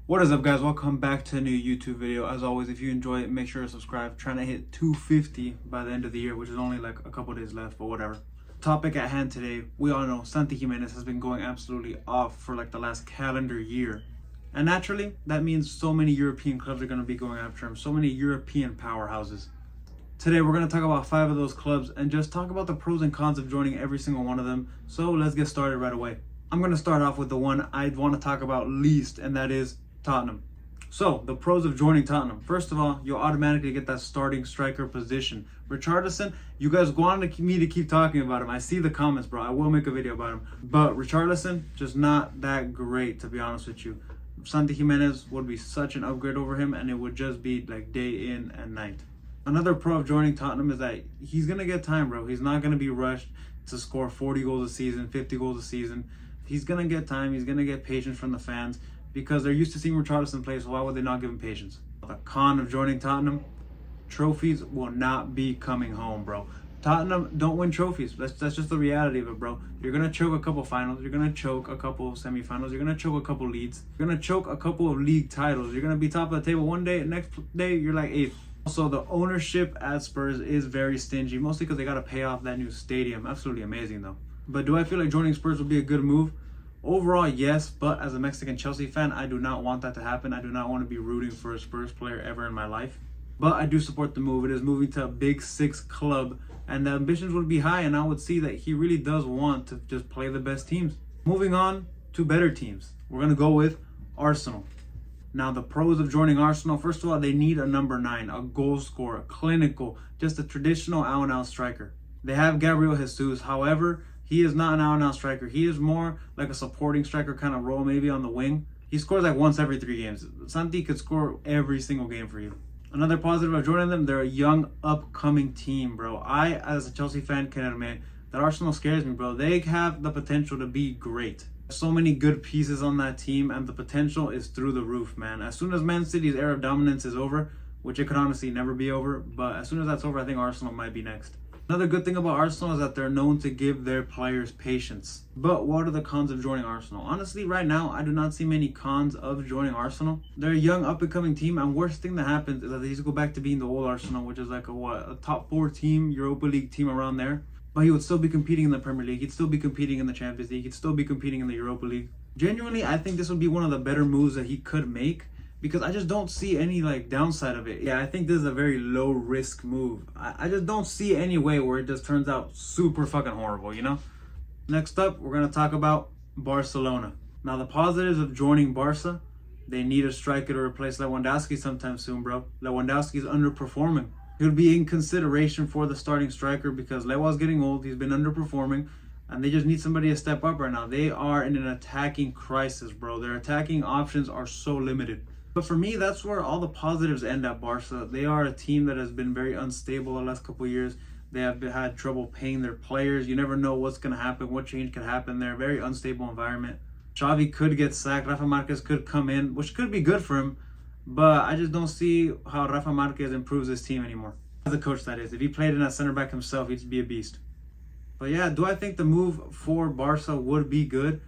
What is up, guys? Welcome back to a new YouTube video. As always, if you enjoy it, make sure to subscribe. Trying to hit 250 by the end of the year, which is only like a couple days left, but whatever. Topic at hand today, we all know Santi Gimenez has been going absolutely off for like the last calendar year. And naturally, that means so many European clubs are going to be going after him, so many European powerhouses. Today, we're going to talk about 5 of those clubs and just talk about the pros and cons of joining every single one of them. So let's get started right away. I'm going to start off with the one I'd want to talk about least, and that is Tottenham. So, the pros of joining Tottenham. First of all, you'll automatically get that starting striker position. Richarlison, you guys wanted me to keep talking about him. I see the comments, bro. I will make a video about him. But Richarlison, just not that great, to be honest with you. Santi Gimenez would be such an upgrade over him, and it would just be like day in and night. Another pro of joining Tottenham is that he's going to get time, bro. He's not going to be rushed to score 40 goals a season, 50 goals a season. He's going to get time. He's going to get patience from the fans, because they're used to seeing Richarlison play, so why would they not give him patience? The con of joining Tottenham, trophies will not be coming home, bro. Tottenham don't win trophies. That's just the reality of it, bro. You're going to choke a couple finals. You're going to choke a couple semifinals. You're going to choke a couple leads. You're going to choke a couple of league titles. You're going to be top of the table one day, next day you're like 8th. Also, the ownership at Spurs is very stingy, mostly because they got to pay off that new stadium. Absolutely amazing, though. But do I feel like joining Spurs would be a good move? Overall, yes, but as a Mexican Chelsea fan, I do not want that to happen. I do not want to be rooting for a Spurs player ever in my life. But I do support the move. It is moving to a Big Six club, and the ambitions would be high, and I would see that he really does want to just play the best teams. Moving on to better teams. We're going to go with Arsenal. Now, the pros of joining Arsenal, first of all, they need a number 9, a goal scorer, clinical, just a traditional out-and-out striker. They have Gabriel Jesus, however, he is not an out-and-out striker. He is more like a supporting striker kind of role, maybe on the wing. He scores like once every 3 games. Santi could score every single game for you. Another positive of joining them, they're a young, upcoming team, bro. I, as a Chelsea fan, can admit that Arsenal scares me, bro. They have the potential to be great. So many good pieces on that team, and the potential is through the roof, man. As soon as Man City's era of dominance is over, which it could honestly never be over, but as soon as that's over, I think Arsenal might be next. Another good thing about Arsenal is that they're known to give their players patience. But what are the cons of joining Arsenal? Honestly, right now, I do not see many cons of joining Arsenal. They're a young, up-and-coming team, and worst thing that happens is that they just go back to being the old Arsenal, which is like a top 4 team, Europa League team around there. But he would still be competing in the Premier League. He'd still be competing in the Champions League. He'd still be competing in the Europa League. Genuinely, I think this would be one of the better moves that he could make, because I just don't see any like downside of it. Yeah, I think this is a very low risk move. I just don't see any way where it just turns out super fucking horrible, you know? Next up, we're going to talk about Barcelona. Now, the positives of joining Barca, they need a striker to replace Lewandowski sometime soon, bro. Lewandowski's underperforming. He would be in consideration for the starting striker because Lewa's getting old. He's been underperforming, and they just need somebody to step up right now. They are in an attacking crisis, bro. Their attacking options are so limited. But for me, that's where all the positives end at Barca. They are a team that has been very unstable the last couple of years. They have had trouble paying their players. You never know what's going to happen, what change could happen there. Very unstable environment. Xavi could get sacked. Rafa Marquez could come in, which could be good for him. But I just don't see how Rafa Marquez improves this team anymore. As a coach, that is. If he played in at center back himself, he'd be a beast. But yeah, do I think the move for Barca would be good?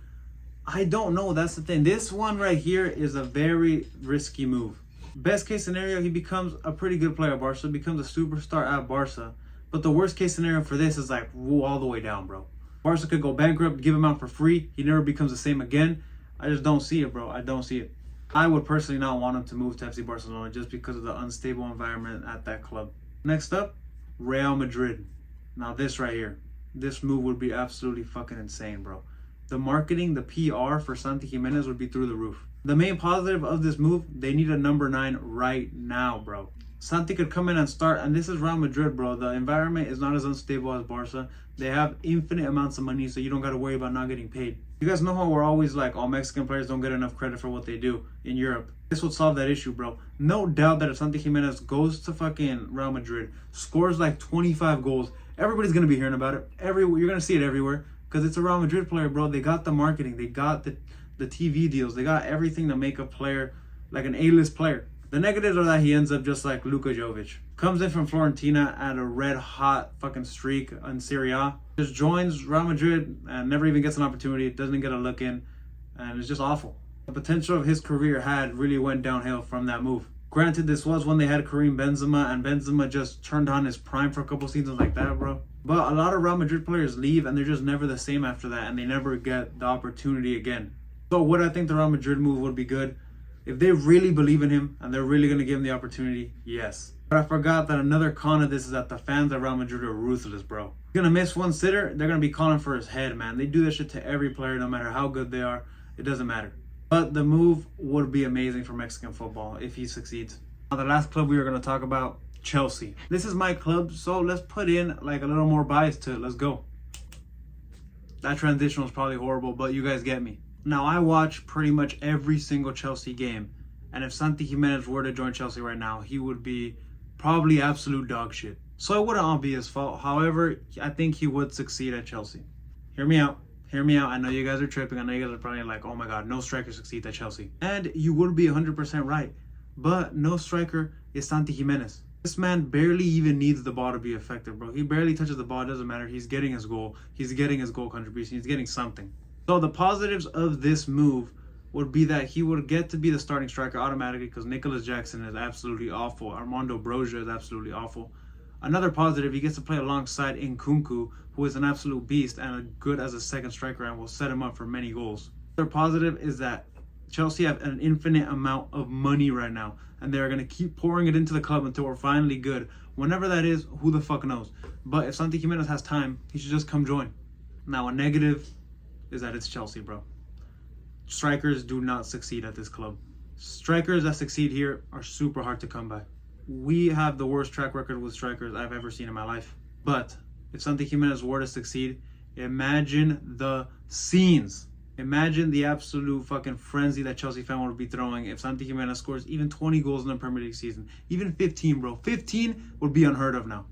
I don't know. That's the thing. This one right here is a very risky move. Best case scenario, he becomes a pretty good player at Barca, becomes a superstar at Barca. But the worst case scenario for this is like all the way down, bro. Barca could go bankrupt, give him out for free. He never becomes the same again. I just don't see it, bro. I don't see it. I would personally not want him to move to FC Barcelona just because of the unstable environment at that club. Next up, Real Madrid. Now this right here. This move would be absolutely fucking insane, bro. The marketing, the PR for Santi Gimenez would be through the roof. The main positive of this move, they need a number 9 right now, bro. Santi could come in and start, and this is Real Madrid, bro. The environment is not as unstable as Barca. They have infinite amounts of money, so you don't got to worry about not getting paid. You guys know how we're always like, all Mexican players don't get enough credit for what they do in Europe. This would solve that issue, bro. No doubt that if Santi Gimenez goes to fucking Real Madrid, scores like 25 goals, everybody's going to be hearing about it. You're going to see it everywhere. Because it's a Real Madrid player, bro. They got the marketing. They got the TV deals. They got everything to make a player like an A-list player. The negatives are that he ends up just like Luka Jovic. Comes in from Fiorentina at a red-hot fucking streak in Serie A. Just joins Real Madrid and never even gets an opportunity. Doesn't get a look in. And it's just awful. The potential of his career had really went downhill from that move. Granted, this was when they had Karim Benzema, and Benzema just turned on his prime for a couple seasons like that, bro. But a lot of Real Madrid players leave, and they're just never the same after that, and they never get the opportunity again. So would I think the Real Madrid move would be good? If they really believe in him, and they're really going to give him the opportunity, yes. But I forgot that another con of this is that the fans of Real Madrid are ruthless, bro. He's going to miss one sitter, they're going to be calling for his head, man. They do this shit to every player, no matter how good they are. It doesn't matter. But the move would be amazing for Mexican football if he succeeds. Now, the last club we are going to talk about, Chelsea. This is my club, so let's put in like a little more bias to it. Let's go. That transition was probably horrible, but you guys get me. Now, I watch pretty much every single Chelsea game, and if Santi Gimenez were to join Chelsea right now, he would be probably absolute dog shit. So it wouldn't all be his fault. However, I think he would succeed at Chelsea. Hear me out. Hear me out. I know you guys are tripping. I know you guys are probably like, oh my God, no striker succeeds at Chelsea. And you would be 100% right. But no striker is Santi Gimenez. This man barely even needs the ball to be effective, bro. He barely touches the ball. It doesn't matter. He's getting his goal. He's getting his goal contribution. He's getting something. So the positives of this move would be that he would get to be the starting striker automatically because Nicholas Jackson is absolutely awful. Armando Broja is absolutely awful. Another positive, he gets to play alongside Nkunku, who is an absolute beast and good as a second striker and will set him up for many goals. Another positive is that Chelsea have an infinite amount of money right now, and they're going to keep pouring it into the club until we're finally good. Whenever that is, who the fuck knows? But if Santi Gimenez has time, he should just come join. Now, a negative is that it's Chelsea, bro. Strikers do not succeed at this club. Strikers that succeed here are super hard to come by. We have the worst track record with strikers I've ever seen in my life. But if Santi Gimenez were to succeed, imagine the scenes. Imagine the absolute fucking frenzy that Chelsea fan would be throwing if Santi Gimenez scores even 20 goals in the Premier League season. Even 15, bro. 15 would be unheard of now.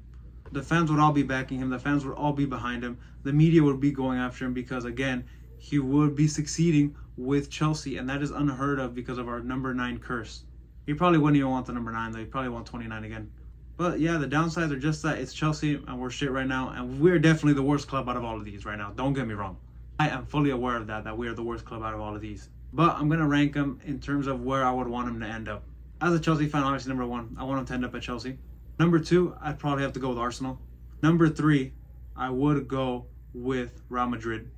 The fans would all be backing him. The fans would all be behind him. The media would be going after him because, again, he would be succeeding with Chelsea, and that is unheard of because of our number 9 curse. He probably wouldn't even want the number 9, though. He'd probably want 29 again. But yeah, the downsides are just that it's Chelsea, and we're shit right now, and we're definitely the worst club out of all of these right now. Don't get me wrong. I am fully aware of that we are the worst club out of all of these. But I'm going to rank them in terms of where I would want him to end up. As a Chelsea fan, obviously, number 1, I want him to end up at Chelsea. Number 2, I'd probably have to go with Arsenal. Number 3, I would go with Real Madrid.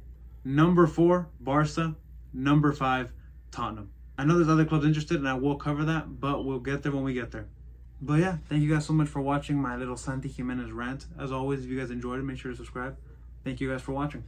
Number 4, Barca. Number 5, Tottenham. I know there's other clubs interested, and I will cover that, but we'll get there when we get there. But yeah, thank you guys so much for watching my little Santi Gimenez rant. As always, if you guys enjoyed it, make sure to subscribe. Thank you guys for watching.